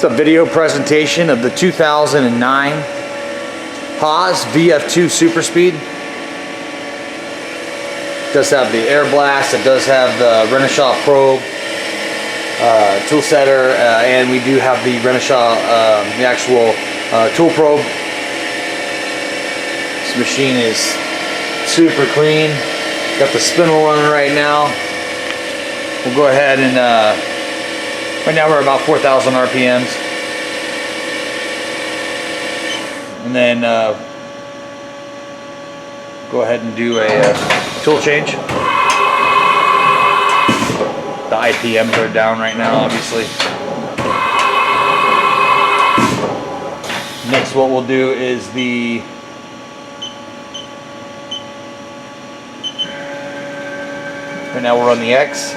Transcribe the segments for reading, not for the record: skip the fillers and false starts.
It's a video presentation of the 2009 Haas VF2 Super Speed. It does have the air blast, it does have the Renishaw probe, tool setter, and we do have the Renishaw, the actual tool probe. This machine is super clean. Got the spindle running right now. We'll go ahead and right now we're about 4,000 RPMs, and then go ahead and do a tool change. The IPMs are down right now, obviously. Next, what we'll do is right now we're on the X.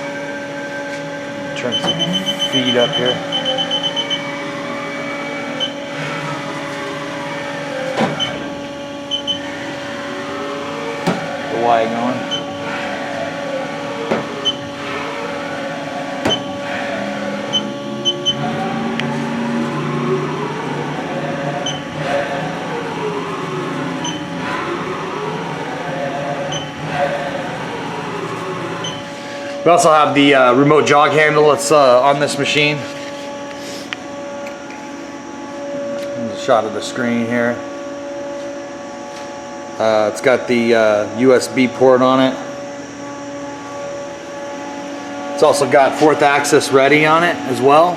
Turn some feed up here. The Y going. We also have the remote jog handle that's on this machine. There's a shot of the screen here. It's got the USB port on it. It's also got 4th axis ready on it as well.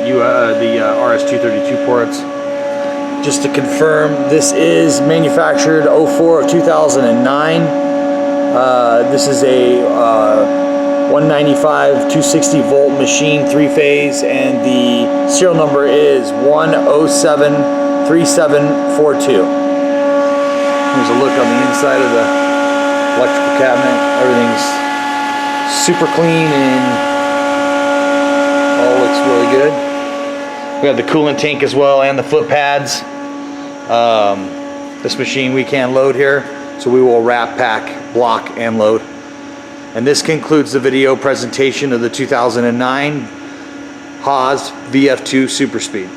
The RS-232 ports. Just to confirm, this is manufactured 04 of 2009. This is a 195 260 volt machine, 3-phase, and the serial number is 1073742. Here's a look on the inside of the electrical cabinet. Everything's super clean and all looks really good. We have the coolant tank as well and the foot pads. This machine we can load here, so we will wrap, pack, block, and load. And this concludes the video presentation of the 2009 Haas VF2 Super Speed.